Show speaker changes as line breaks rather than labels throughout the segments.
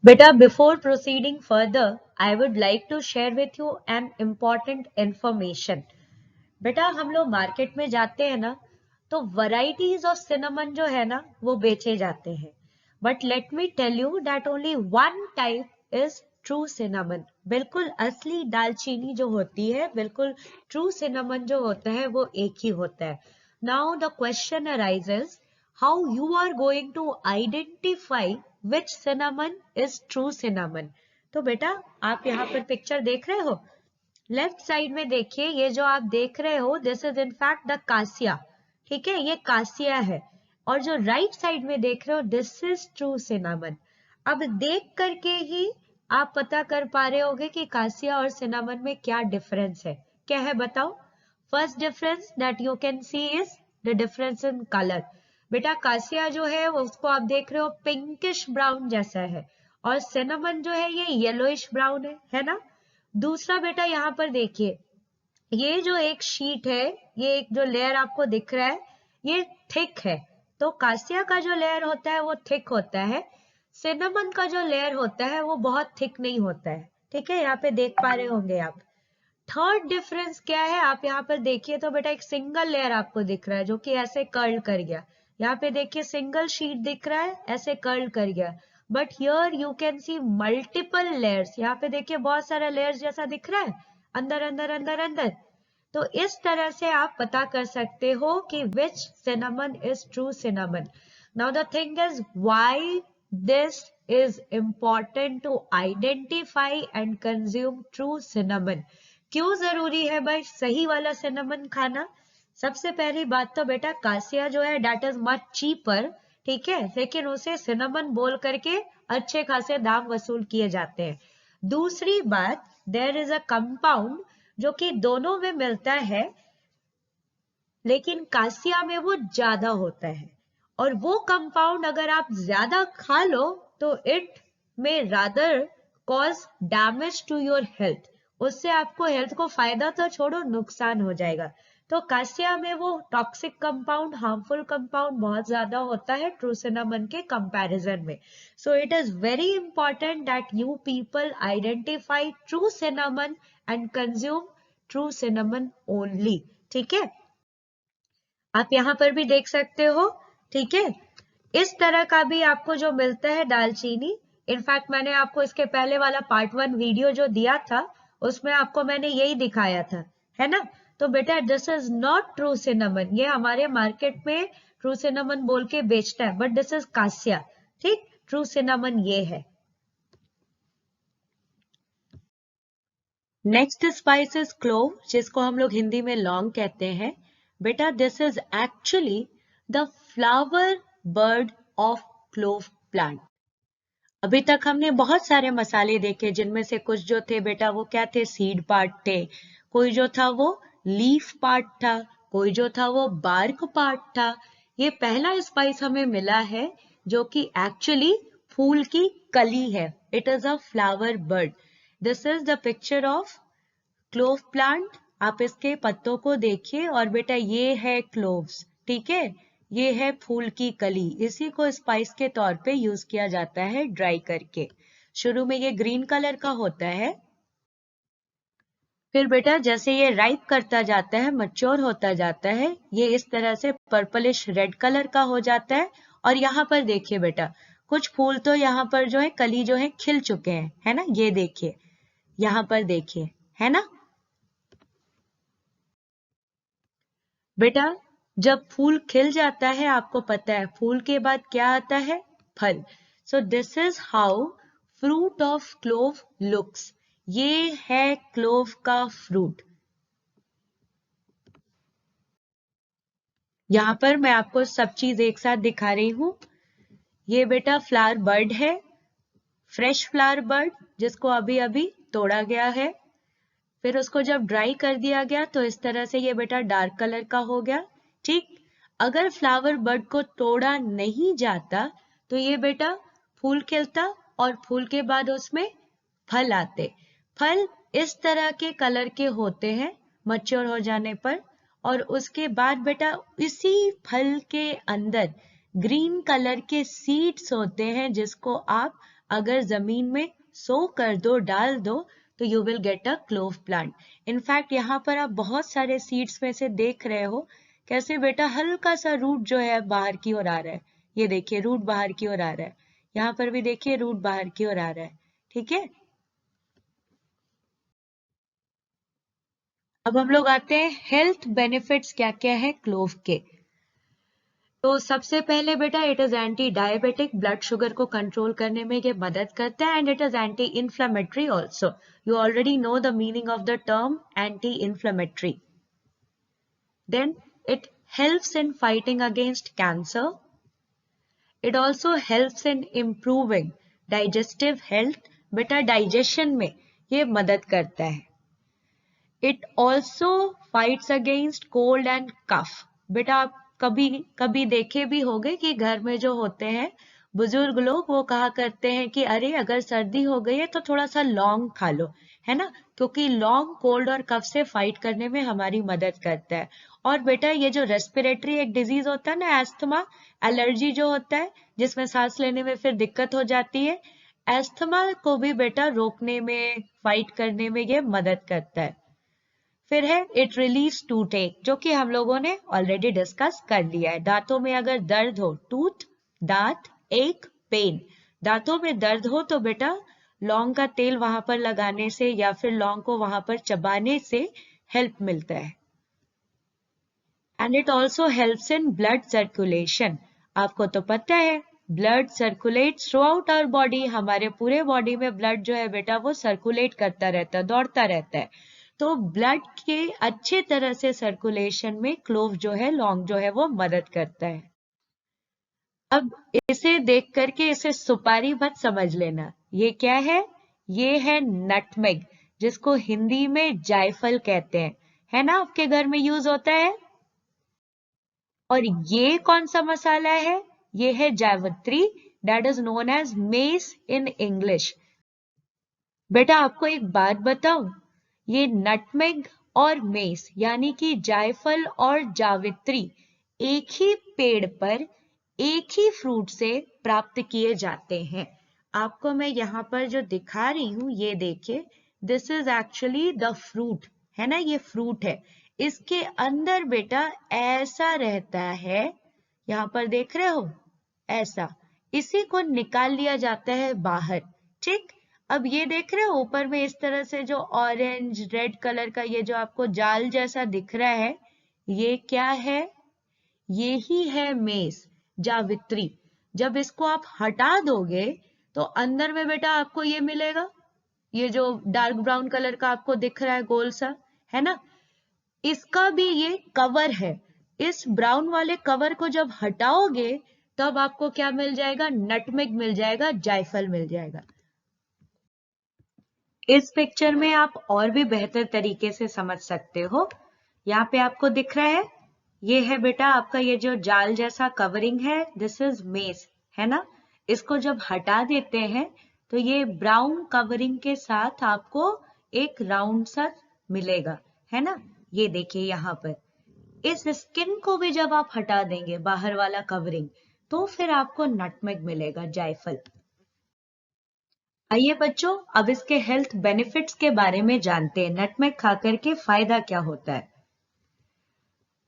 Beta, before proceeding further, I would like to share with you an important information. बेटा हम लोग market में जाते हैं ना, तो वैरायटीज ऑफ सिनेमन जो है ना वो बेचे जाते हैं, but let me tell you that only one type is true cinnamon. बिल्कुल असली दालचीनी जो होती है, बिल्कुल ट्रू सिनेमन जो होता है वो एक ही होता है। Now the question arises, how you are going to identify which cinnamon is true cinnamon. तो बेटा आप यहाँ पर पिक्चर देख रहे हो, लेफ्ट साइड में देखिए, ये जो आप देख रहे हो this is in fact the cassia. ठीक है, ये कासिया है। और जो राइट साइड में देख रहे हो दिस इज ट्रू सिनामन। अब देख करके ही आप पता कर पा रहे होगे कि कासिया और सिनामन में क्या डिफरेंस है। क्या है बताओ। First difference that you can see is the difference in colour. बेटा कासिया जो है उसको आप देख रहे हो पिंकिश ब्राउन जैसा है, और सिनामन जो है ये येलोइश ब्राउन है ना। दूसरा बेटा यहाँ पर देखिए, ये जो एक शीट है, ये एक जो लेयर आपको दिख रहा है ये थिक है। तो कासिया का जो लेयर होता है वो थिक होता है, सिनेमन का जो लेयर होता है वो बहुत थिक नहीं होता है। ठीक है, यहाँ पे देख पा रहे होंगे आप। थर्ड डिफरेंस क्या है, आप यहाँ पर देखिए तो बेटा एक सिंगल लेयर आपको दिख रहा है जो कि ऐसे कर्ल कर गया। यहाँ पे देखिए सिंगल शीट दिख रहा है, ऐसे कर्ल कर गया। But here you can see multiple layers. यहाँ पे देखिए बहुत सारा लेयर्स जैसा दिख रहा है, अंदर अंदर अंदर अंदर। तो इस तरह से आप पता कर सकते हो कि which cinnamon is true cinnamon. Now the thing is why this is important to identify and consume true cinnamon। क्यों जरूरी है भाई सही वाला सिनेमन खाना। सबसे पहली बात तो बेटा कासिया जो है डेट इज मच चीपर, ठीक है, लेकिन उसे सिनेमन बोल करके अच्छे खासे दाम वसूल किए जाते हैं। दूसरी बात, देयर इज अ कंपाउंड जो कि दोनों में मिलता है, लेकिन कासिया में वो ज्यादा होता है। और वो कंपाउंड अगर आप ज्यादा खा लो तो it may rather cause damage to your health. उससे आपको हेल्थ को फायदा तो छोड़ो नुकसान हो जाएगा। तो कासिया में वो टॉक्सिक कंपाउंड, हार्मफुल कंपाउंड बहुत ज्यादा होता है ट्रू सिनेमन के कंपैरिजन में। So it is very important that you people identify true cinnamon and consume true cinnamon only. ठीक है, आप यहाँ पर भी देख सकते हो। ठीक है, इस तरह का भी आपको जो मिलता है दालचीनी, इनफैक्ट मैंने आपको इसके पहले वाला पार्ट 1 वीडियो जो दिया था उसमें आपको मैंने यही दिखाया था, है ना। तो बेटा this is not true cinnamon, ये हमारे मार्केट में ट्रू सिनेमन बोल के बेचता है, बट दिस इज कासिया। ठीक, ट्रू सिनेमन ये है। नेक्स्ट स्पाइस इज क्लोव, जिसको हम लोग हिंदी में लौंग कहते हैं। बेटा this is actually the flower bird of clove plant. अभी तक हमने बहुत सारे मसाले देखे जिनमें से कुछ जो थे बेटा वो क्या थे, सीड पार्ट थे, कोई जो था वो लीफ पार्ट था, कोई जो था वो बार्क पार्ट था। ये पहला स्पाइस हमें मिला है जो कि एक्चुअली फूल की कली है। It is a flower bird. This is the picture of clove plant. आप इसके पत्तों को देखिए और बेटा ये है क्लोव्स, ठीक है, ये है फूल की कली। इसी को स्पाइस के तौर पे यूज किया जाता है ड्राई करके। शुरू में ये ग्रीन कलर का होता है, फिर बेटा जैसे ये राइप करता जाता है, मैच्योर होता जाता है, ये इस तरह से पर्पलिश रेड कलर का हो जाता है। और यहाँ पर देखिए बेटा कुछ फूल तो यहाँ पर जो है कली जो है खिल चुके हैं, है ना, ये देखिए, यहाँ पर देखिए, है ना। बेटा जब फूल खिल जाता है आपको पता है फूल के बाद क्या आता है, फल। So this is how fruit of clove looks. ये है क्लोव का फ्रूट। यहां पर मैं आपको सब चीज एक साथ दिखा रही हूं। ये बेटा फ्लावर बर्ड है, फ्रेश फ्लावर बर्ड, जिसको अभी अभी तोड़ा गया है। फिर उसको जब ड्राई कर दिया गया तो इस तरह से ये बेटा डार्क कलर का हो गया। ठीक, अगर फ्लावर बर्ड को तोड़ा नहीं जाता तो ये बेटा फूल खिलता और फूल के बाद उसमें फल आते। फल इस तरह के कलर के होते हैं मैच्योर हो जाने पर। और उसके बाद बेटा इसी फल के अंदर ग्रीन कलर के सीड्स होते हैं जिसको आप अगर जमीन में सो कर दो, डाल दो, तो you will get a clove plant. In fact यहाँ पर आप बहुत सारे सीड्स में से देख रहे हो कैसे बेटा हल्का सा रूट जो है बाहर की ओर आ रहा है। ये देखिए रूट बाहर की ओर आ रहा है, यहाँ पर भी देखिए रूट बाहर की ओर आ रहा है। ठीक है, अब हम लोग आते हैं हेल्थ बेनिफिट्स क्या क्या है क्लोव के। तो सबसे पहले बेटा it is anti diabetic, blood sugar को कंट्रोल करने में ये मदद करता है, and it is anti inflammatory also. You already know the meaning of the term anti inflammatory. Then it helps in fighting against cancer. It also helps in improving digestive health, बेटा digestion में ये मदद करता है। It also fights against cold and cough. बेटा आप कभी कभी देखे भी होंगे कि घर में जो होते हैं बुजुर्ग लोग, वो कहा करते हैं कि अरे अगर सर्दी हो गई है तो थोड़ा सा लौंग खा लो, है ना, क्योंकि लौंग कोल्ड और कफ से फाइट करने में हमारी मदद करता है। और बेटा ये जो रेस्पिरेटरी एक डिजीज होता है ना, एस्थमा, एलर्जी जो होता है जिसमें सांस लेने में फिर दिक्कत हो जाती है, एस्थमा को भी बेटा रोकने में, फाइट करने में ये मदद करता है। फिर है इट रिलीज टूथ एक, जो कि हम लोगों ने ऑलरेडी डिस्कस कर लिया है। दांतों में अगर दर्द हो, टूथ दांत, एक पेन, दांतों में दर्द हो तो बेटा लौंग का तेल वहां पर लगाने से या फिर लौंग को वहां पर चबाने से हेल्प मिलता है। And it also helps in blood circulation. आपको तो पता है blood circulate throughout our body, हमारे पूरे बॉडी में ब्लड जो है बेटा वो सर्कुलेट करता रहता है, दौड़ता रहता है। तो ब्लड के अच्छे तरह से सर्कुलेशन में क्लोव जो है, लौंग जो है वो मदद करता है। अब इसे देख करके इसे सुपारी मत समझ लेना, ये क्या है, ये है नटमेग, जिसको हिंदी में जायफल कहते हैं, है ना, आपके घर में यूज होता है। और ये कौन सा मसाला है, ये है जावित्री, that is known as mace in English. बेटा आपको एक बात बताऊं, ये नटमेग और मेस यानी कि जायफल और जावित्री एक ही पेड़ पर एक ही फ्रूट से प्राप्त किए जाते हैं। आपको मैं यहाँ पर जो दिखा रही हूं ये देखिए, this is actually the fruit, है ना, ये फ्रूट है। इसके अंदर बेटा ऐसा रहता है, यहाँ पर देख रहे हो, ऐसा, इसी को निकाल लिया जाता है बाहर। ठीक, अब ये देख रहे हो ऊपर में इस तरह से जो ऑरेंज रेड कलर का ये जो आपको जाल जैसा दिख रहा है, ये क्या है, ये ही है मेस, जावित्री। जब इसको आप हटा दोगे तो अंदर में बेटा आपको ये मिलेगा, ये जो डार्क ब्राउन कलर का आपको दिख रहा है गोल सा, है ना, इसका भी ये कवर है। इस ब्राउन वाले कवर को जब हटाओगे तब आपको क्या मिल जाएगा, नटमेग मिल जाएगा, जायफल मिल जाएगा। इस पिक्चर में आप और भी बेहतर तरीके से समझ सकते हो। यहाँ पे आपको दिख रहा है, ये है बेटा आपका ये जो जाल जैसा कवरिंग है, दिस इज मेस, है ना। इसको जब हटा देते हैं तो ये ब्राउन कवरिंग के साथ आपको एक राउंड सा मिलेगा, है ना। ये देखिए यहाँ पर इस स्किन को भी जब आप हटा देंगे, बाहर वाला कवरिंग, तो फिर आपको नटमेग मिलेगा, जायफल। आइए बच्चों अब इसके हेल्थ बेनिफिट्स के बारे में जानते हैं, नटमेग खाकर के फायदा क्या होता है।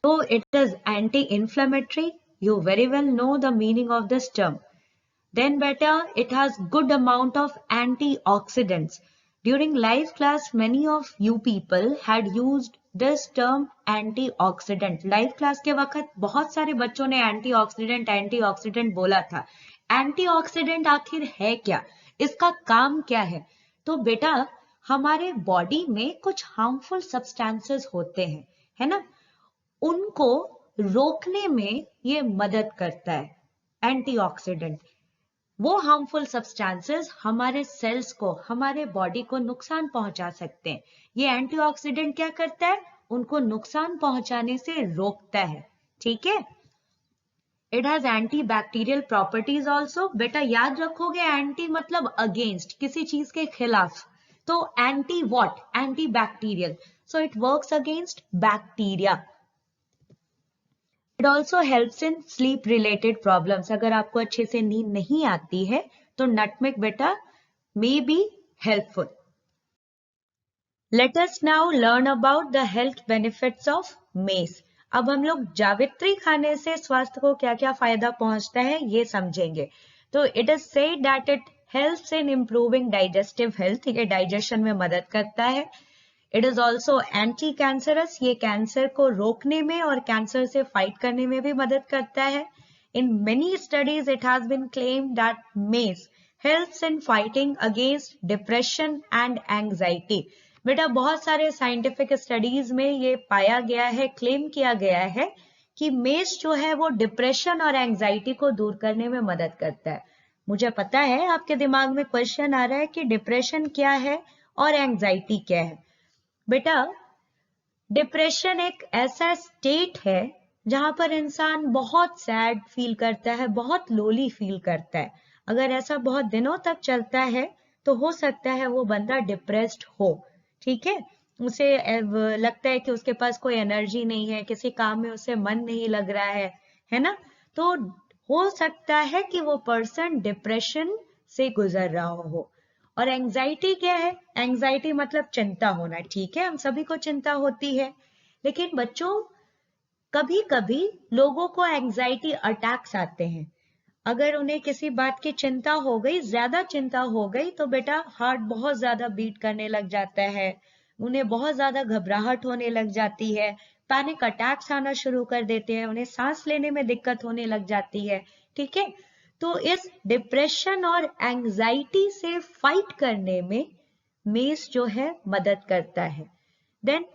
तो it is anti inflammatory, you very well no the meaning of this term. Then better, it has good amount of antioxidants. During life class, many of you people had used this term antioxidant. Life class के वक्त बहुत सारे बच्चों ने antioxidant बोला था। Antioxidant आखिर है क्या, इसका काम क्या है? तो बेटा हमारे बॉडी में कुछ हार्मफुल सब्सटेंसेस होते हैं, है ना, उनको रोकने में ये मदद करता है एंटीऑक्सीडेंट। वो हार्मफुल सब्सटेंसेस हमारे सेल्स को, हमारे बॉडी को नुकसान पहुंचा सकते हैं। ये एंटीऑक्सीडेंट क्या करता है, उनको नुकसान पहुंचाने से रोकता है। ठीक है, it has antibacterial properties also. बेटा याद रखोगे, एंटी मतलब अगेंस्ट, किसी चीज के खिलाफ, तो anti what, anti bacterial, so it works against bacteria. It also helps in sleep related problems. अगर आपको अच्छे से नींद नहीं आती है तो नटमेग बेटा may be helpful. Let us now learn about the health benefits of mess. अब हम लोग जावित्री खाने से स्वास्थ्य को क्या क्या फायदा पहुंचता है ये समझेंगे। तो it is said that it helps in improving digestive health, ये डाइजेशन में मदद करता है। It is also anti cancerous, ये कैंसर को रोकने में और कैंसर से फाइट करने में भी मदद करता है। In many studies it has been claimed that mace helps in fighting against depression and anxiety. बेटा बहुत सारे साइंटिफिक स्टडीज में ये पाया गया है, क्लेम किया गया है कि मेस जो है वो डिप्रेशन और एंजाइटी को दूर करने में मदद करता है। मुझे पता है आपके दिमाग में क्वेश्चन आ रहा है कि डिप्रेशन क्या है और एंजाइटी क्या है। बेटा डिप्रेशन एक ऐसा स्टेट है जहां पर इंसान बहुत सैड फील करता है, बहुत लोली फील करता है। अगर ऐसा बहुत दिनों तक चलता है तो हो सकता है वो बंदा डिप्रेस्ड हो। ठीक है, उसे लगता है कि उसके पास कोई एनर्जी नहीं है, किसी काम में उसे मन नहीं लग रहा है ना। तो हो सकता है कि वो पर्सन डिप्रेशन से गुजर रहा हो। और एंजाइटी क्या है? एंजाइटी मतलब चिंता होना। ठीक है, हम सभी को चिंता होती है, लेकिन बच्चों कभी कभी लोगों को एंजाइटी अटैक्स आते हैं। अगर उन्हें किसी बात की चिंता हो गई, ज्यादा चिंता हो गई, तो बेटा हार्ट बहुत ज्यादा बीट करने लग जाता है, उन्हें बहुत ज्यादा घबराहट होने लग जाती है, पैनिक अटैक्स आना शुरू कर देते हैं, उन्हें सांस लेने में दिक्कत होने लग जाती है। ठीक है, तो इस डिप्रेशन और एंजाइटी से फाइट करने में मेस जो है मदद करता है। Then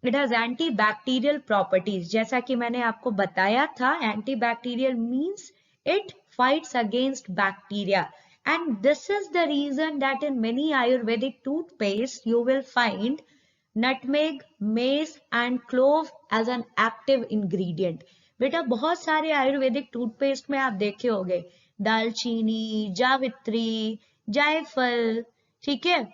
it has antibacterial properties. जैसा कि मैंने आपको बताया था, antibacterial means it fights against bacteria, and this is the reason that in many ayurvedic toothpaste you will find nutmeg, mace and clove as an active ingredient। बेटा बहुत सारे Ayurvedic toothpaste में आप देखे होंगे दालचीनी, जावित्री, जायफल, ठीक है,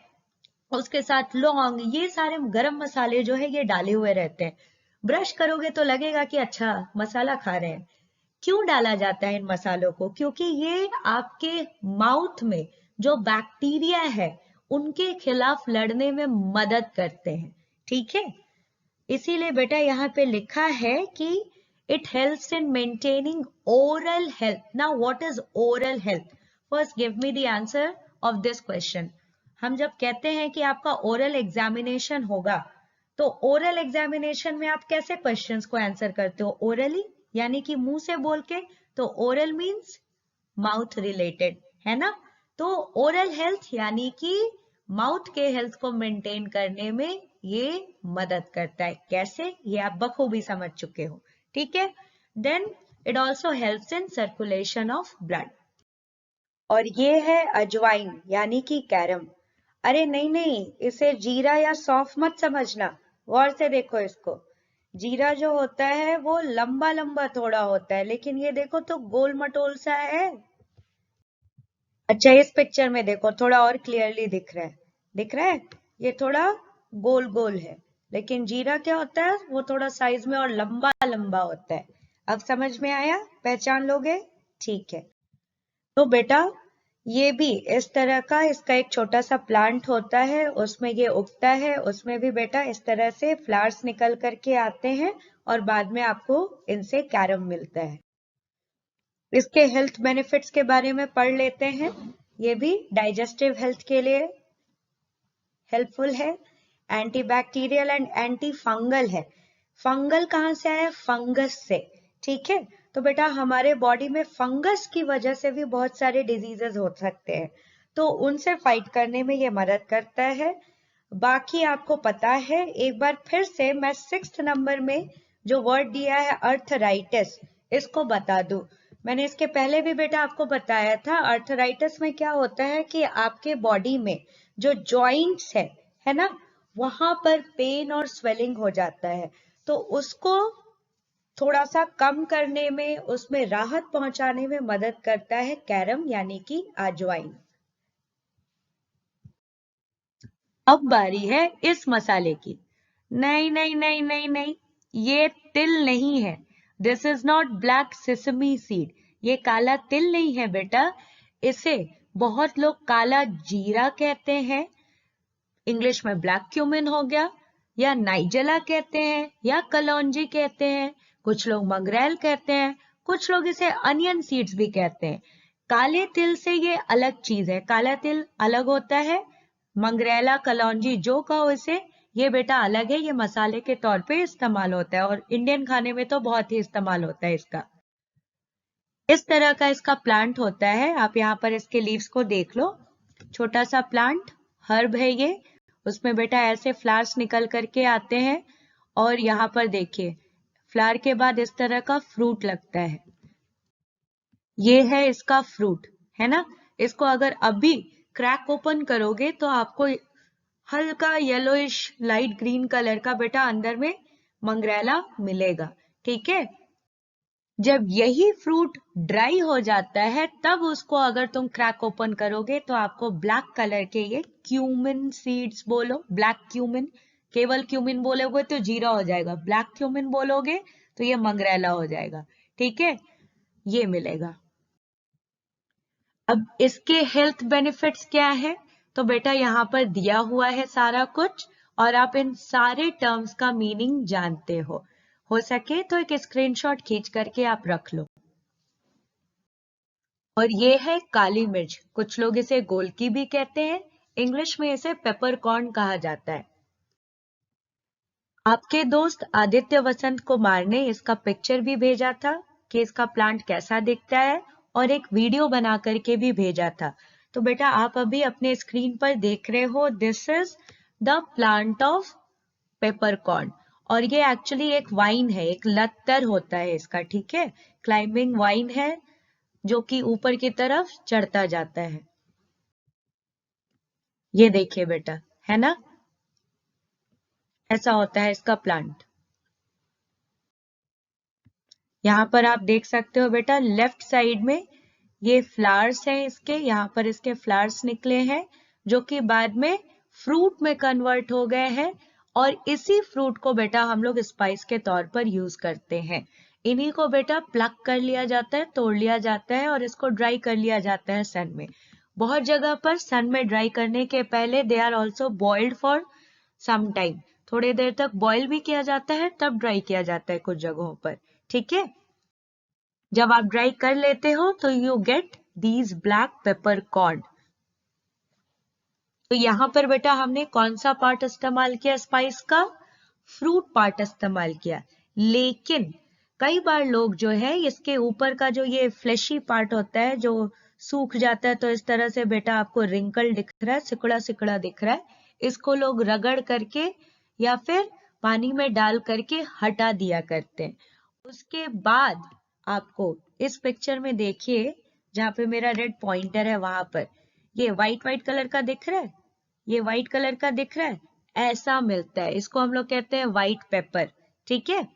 उसके साथ लौंग, ये सारे गरम मसाले जो है ये डाले हुए रहते हैं। ब्रश करोगे तो लगेगा कि अच्छा मसाला खा रहे हैं। क्यों डाला जाता है इन मसालों को? क्योंकि ये आपके माउथ में जो बैक्टीरिया है उनके खिलाफ लड़ने में मदद करते हैं। ठीक है, इसीलिए बेटा यहाँ पे लिखा है कि it helps in maintaining oral health. Now what is oral health? First give me the answer of this question. हम जब कहते हैं कि आपका ओरल एग्जामिनेशन होगा, तो ओरल एग्जामिनेशन में आप कैसे क्वेश्चंस को आंसर करते हो? ओरली, यानी कि मुंह से बोल के। तो ओरल मीन्स माउथ रिलेटेड, है ना। तो ओरल हेल्थ यानी कि माउथ के हेल्थ को मेंटेन करने में ये मदद करता है। कैसे, ये आप बखूबी समझ चुके हो। ठीक है, then it also helps in circulation of blood. और ये है अजवाइन यानी कि कैरम। अरे नहीं नहीं, इसे जीरा या सौंफ मत समझना, गौर से देखो इसको। जीरा जो होता है वो लंबा लंबा थोड़ा होता है, लेकिन ये देखो तो गोल मटोल सा है। अच्छा इस पिक्चर में देखो, थोड़ा और क्लियरली दिख रहा है, दिख रहा है, ये थोड़ा गोल गोल है, लेकिन जीरा क्या होता है वो थोड़ा साइज में और लंबा लंबा होता है। अब समझ में आया, पहचान लोगे? ठीक है, तो बेटा ये भी इस तरह का, इसका एक छोटा सा प्लांट होता है, उसमें ये उगता है, उसमें भी बेटा इस तरह से फ्लावर्स निकल करके आते हैं और बाद में आपको इनसे कैरम मिलता है। इसके हेल्थ बेनिफिट्स के बारे में पढ़ लेते हैं। ये भी डाइजेस्टिव हेल्थ के लिए हेल्पफुल है, एंटीबैक्टीरियल एंड एंटी फंगल है। फंगल कहाँ से आया? फंगस से। ठीक है, तो बेटा हमारे बॉडी में फंगस की वजह से भी बहुत सारे डिजीजेस हो सकते हैं, तो उनसे फाइट करने में ये मदद करता है। बाकी आपको पता है, एक बार फिर से मैं 6th नंबर में जो वर्ड दिया है अर्थराइटिस, इसको बता दूं। मैंने इसके पहले भी बेटा आपको बताया था, अर्थराइटिस में क्या होता है कि आपके बॉडी में जो जॉइंट्स है ना, वहां पर पेन और स्वेलिंग हो जाता है, तो उसको थोड़ा सा कम करने में, उसमें राहत पहुंचाने में मदद करता है कैरम यानी कि अजवाइन। अब बारी है इस मसाले की। नहीं नहीं नहीं नहीं नहीं, ये तिल नहीं है। This is not black sesame seed, ये काला तिल नहीं है बेटा, इसे बहुत लोग काला जीरा कहते हैं, इंग्लिश में ब्लैक क्यूमिन हो गया, या नाइजेला कहते हैं, या कलौंजी कहते हैं, कुछ लोग मंगरेल कहते हैं, कुछ लोग इसे अनियन सीड्स भी कहते हैं। काले तिल से ये अलग चीज है, काला तिल अलग होता है, मंगरेला कलौंजी जो कहो इसे, ये बेटा अलग है, ये मसाले के तौर पे इस्तेमाल होता है और इंडियन खाने में तो बहुत ही इस्तेमाल होता है इसका। इस तरह का इसका प्लांट होता है, आप यहाँ पर इसके लीव्स को देख लो, छोटा सा प्लांट हर्ब है ये, उसमें बेटा ऐसे फ्लावर्स निकल करके आते हैं और यहाँ पर देखिए फ्लावर के बाद इस तरह का फ्रूट लगता है, ये है इसका फ्रूट, है ना। इसको अगर अभी क्रैक ओपन करोगे तो आपको हल्का येलोइश लाइट ग्रीन कलर का बेटा अंदर में मंगरेला मिलेगा, ठीक है। जब यही फ्रूट ड्राई हो जाता है तब उसको अगर तुम क्रैक ओपन करोगे तो आपको ब्लैक कलर के ये क्यूमिन सीड्स, बोलो ब्लैक क्यूमिन, केवल क्यूमिन बोलोगे तो जीरा हो जाएगा, ब्लैक क्यूमिन बोलोगे तो ये मंगरेला हो जाएगा, ठीक है, ये मिलेगा। अब इसके हेल्थ बेनिफिट्स क्या है, तो बेटा यहाँ पर दिया हुआ है सारा कुछ और आप इन सारे टर्म्स का मीनिंग जानते हो सके तो एक स्क्रीनशॉट खींच करके आप रख लो। और ये है काली मिर्च, कुछ लोग इसे गोलकी भी कहते हैं, इंग्लिश में इसे पेपरकॉर्न कहा जाता है। आपके दोस्त आदित्य वसंत कुमार ने इसका पिक्चर भी भेजा था कि इसका प्लांट कैसा दिखता है और एक वीडियो बना करके भी भेजा था। तो बेटा आप अभी अपने स्क्रीन पर देख रहे हो, this is the plant of peppercorn और ये एक्चुअली एक वाइन है, एक लत्तर होता है इसका, ठीक है, क्लाइंबिंग वाइन है जो कि ऊपर की तरफ चढ़ता जाता है। ये देखिए बेटा, है ना, ऐसा होता है इसका प्लांट। यहाँ पर आप देख सकते हो बेटा लेफ्ट साइड में ये फ्लावर्स हैं इसके, यहाँ पर इसके फ्लावर्स निकले हैं जो कि बाद में फ्रूट में कन्वर्ट हो गए हैं और इसी फ्रूट को बेटा हम लोग स्पाइस के तौर पर यूज करते हैं। इन्हीं को बेटा प्लक कर लिया जाता है, तोड़ लिया जाता है और इसको ड्राई कर लिया जाता है सन में। बहुत जगह पर सन में ड्राई करने के पहले they are also boiled for some time, थोड़ी देर तक बॉईल भी किया जाता है तब ड्राई किया जाता है कुछ जगहों पर, ठीक है। जब आप ड्राई कर लेते हो तो you get these black pepper corn. तो यहाँ पर बेटा हमने कौन सा पार्ट इस्तेमाल किया स्पाइस का, फ्रूट पार्ट इस्तेमाल किया, लेकिन कई बार लोग जो है इसके ऊपर का जो ये फ्लेशी पार्ट होता है जो सूख जाता है, तो इस तरह से बेटा आपको रिंकल दिख रहा है, सिकुड़ा सिकुड़ा दिख रहा है, इसको लोग रगड़ करके या फिर पानी में डाल करके हटा दिया करते हैं। उसके बाद आपको इस पिक्चर में देखिए जहां पे मेरा रेड पॉइंटर है वहां पर ये व्हाइट व्हाइट कलर का दिख रहा है, ये व्हाइट कलर का दिख रहा है, ऐसा मिलता है, इसको हम लोग कहते हैं व्हाइट पेपर, ठीक है।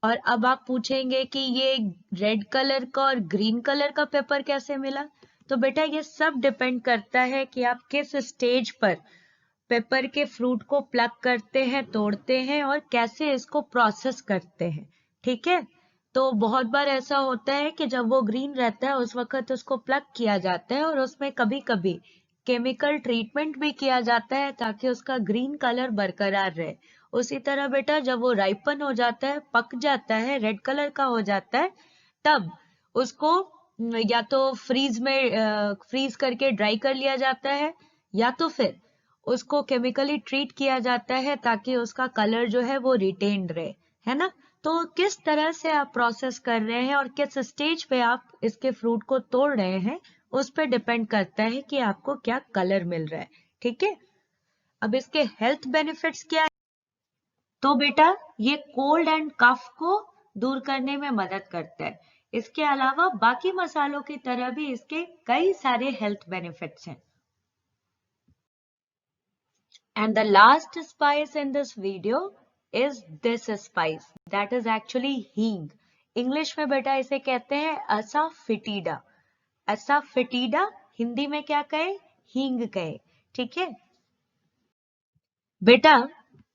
और अब आप पूछेंगे कि ये रेड कलर का और ग्रीन कलर का पेपर कैसे मिला, तो बेटा ये सब डिपेंड करता है कि आप किस स्टेज पर पेपर के फ्रूट को प्लग करते हैं, तोड़ते हैं और कैसे इसको प्रोसेस करते हैं, ठीक है। तो बहुत बार ऐसा होता है कि जब वो ग्रीन रहता है उस वक्त उसको प्लग किया जाता है और उसमें कभी कभी केमिकल ट्रीटमेंट भी किया जाता है ताकि उसका ग्रीन कलर बरकरार रहे। उसी तरह बेटा जब वो राइपन हो जाता है, पक जाता है, रेड कलर का हो जाता है, तब उसको या तो फ्रीज करके ड्राई कर लिया जाता है या तो फिर उसको केमिकली ट्रीट किया जाता है ताकि उसका कलर जो है वो रिटेन्ड रहे, है ना। तो किस तरह से आप प्रोसेस कर रहे हैं और किस स्टेज पे आप इसके फ्रूट को तोड़ रहे हैं उस पर डिपेंड करता है कि आपको क्या कलर मिल रहा है, ठीक है। अब इसके हेल्थ बेनिफिट्स क्या है, तो बेटा ये कोल्ड एंड कफ को दूर करने में मदद करता है। इसके अलावा बाकी मसालों की तरह भी इसके कई सारे हेल्थ बेनिफिट्स हैं। And the last spice in this video is this spice that is actually हींग। इंग्लिश में बेटा इसे कहते हैं असाफिटिडा। असाफिटिडा हिंदी में क्या कहे, हींग कहे, ठीक है बेटा।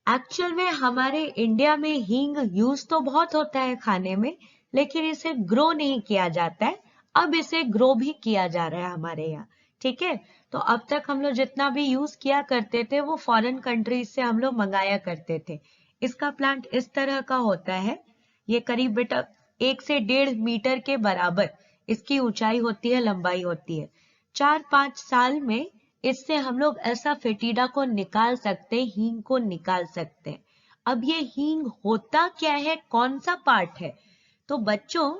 एक्चुअल में हमारे इंडिया में हींग यूज तो बहुत होता है खाने में, लेकिन इसे ग्रो नहीं किया जाता है। अब इसे ग्रो भी किया जा रहा है हमारे यहाँ, ठीक है। तो अब तक हम लोग जितना भी यूज किया करते थे वो फॉरेन कंट्रीज से हम लोग मंगाया करते थे। इसका प्लांट इस तरह का होता है, ये करीब बेटा 1 से 1.5 मीटर के बराबर इसकी ऊंचाई होती है, लंबाई होती है। 4-5 साल में इससे हम लोग ऐसा फेटिडा को निकाल सकते हैं, हींग को निकाल सकते हैं। अब ये हींग होता क्या है, कौन सा पार्ट है? तो बच्चों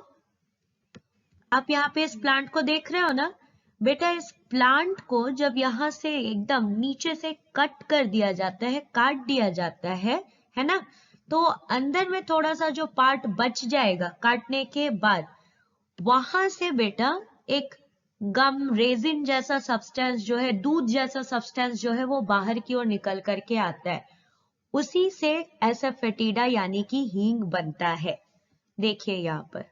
आप यहाँ पे इस प्लांट को देख रहे हो ना बेटा, इस प्लांट को जब यहाँ से एकदम नीचे से कट कर दिया जाता है, काट दिया जाता है ना, तो अंदर में थोड़ा सा जो पार्ट बच जाएगा काटने के बाद, वहां से बेटा एक गम रेजिन जैसा सब्सटेंस जो है, दूध जैसा सब्सटेंस जो है वो बाहर की ओर निकल करके आता है। उसी से ऐसा फेटिडा यानी कि हींग बनता है। देखिए यहाँ पर,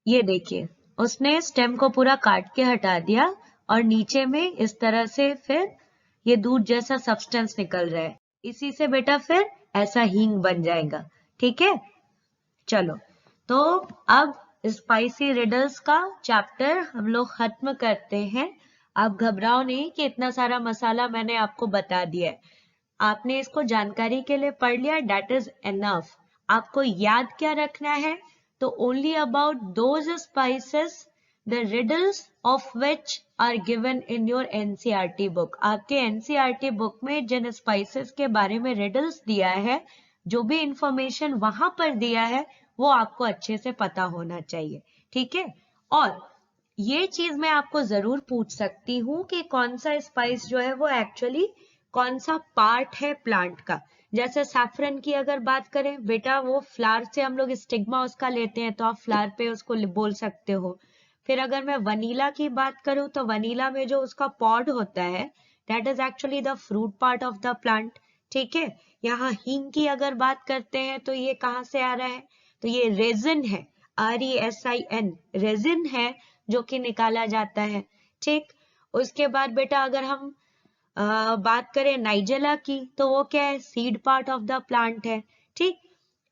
ये देखिए उसने स्टेम को पूरा काट के हटा दिया और नीचे में इस तरह से फिर ये दूध जैसा सब्सटेंस निकल रहा है। इसी से बेटा फिर ऐसा हींग बन जाएगा, ठीक है। चलो, तो अब स्पाइसी रिडल्स का चैप्टर हम लोग खत्म करते हैं। आप घबराओ नहीं कि इतना सारा मसाला मैंने आपको बता दिया है। आपने इसको जानकारी के लिए पढ़ लिया, डेट इज एनफ। आपको याद क्या रखना है? तो only about those spices the riddles of which are given in your NCERT book. आपके एनसीईआरटी बुक में जिन स्पाइसेस के बारे में रिडल्स दिया है, जो भी इंफॉर्मेशन वहां पर दिया है, वो आपको अच्छे से पता होना चाहिए, ठीक है। और ये चीज मैं आपको जरूर पूछ सकती हूँ कि कौन सा स्पाइस जो है वो एक्चुअली कौन सा पार्ट है प्लांट का। जैसे सैफरन की अगर बात करें बेटा, वो फ्लावर से हम लोग स्टिग्मा उसका लेते हैं, तो आप फ्लावर पे उसको बोल सकते हो। फिर अगर मैं वनीला की बात करूं तो वनीला में जो उसका पॉड होता है, that is actually the fruit part of the plant, ठीक है। यहाँ हींग की अगर बात करते हैं तो ये कहाँ से आ रहा है? तो ये रेजिन है, RESIN, रेजिन है जो कि निकाला जाता है, ठीक। उसके बाद बेटा अगर हम बात करें नाइजेला की, तो वो क्या है? Seed part of the plant है, ठीक।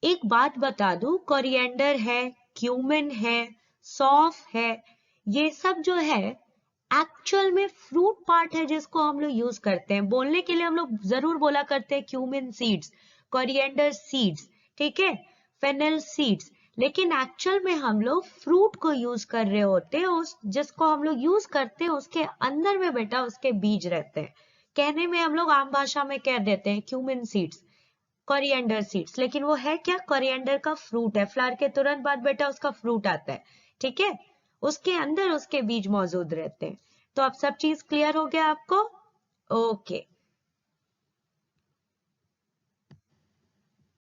एक बात बता दूं, कोरिएंडर है, क्यूमिन है, सौंफ है, ये सब जो है एक्चुअल में फ्रूट पार्ट है जिसको हम लोग यूज करते हैं। बोलने के लिए हम लोग जरूर बोला करते हैं क्यूमिन सीड्स, कोरिएंडर सीड्स, ठीक है, फेनेल सीड्स, लेकिन एक्चुअल में हम लोग फ्रूट को यूज कर रहे होते हैं। उस जिसको हम लोग यूज करते हैं उसके अंदर में बेटा उसके बीज रहते हैं। कहने में हम लोग आम भाषा में कह देते हैं क्यूमिन सीड्स, कोरिएंडर सीड्स, लेकिन वो है क्या? कोरिएंडर का फ्रूट है। फ्लावर के तुरंत बाद बेटा उसका फ्रूट आता है, ठीक है। उसके अंदर उसके बीज मौजूद रहते हैं। तो अब सब चीज क्लियर हो गया आपको? ओके।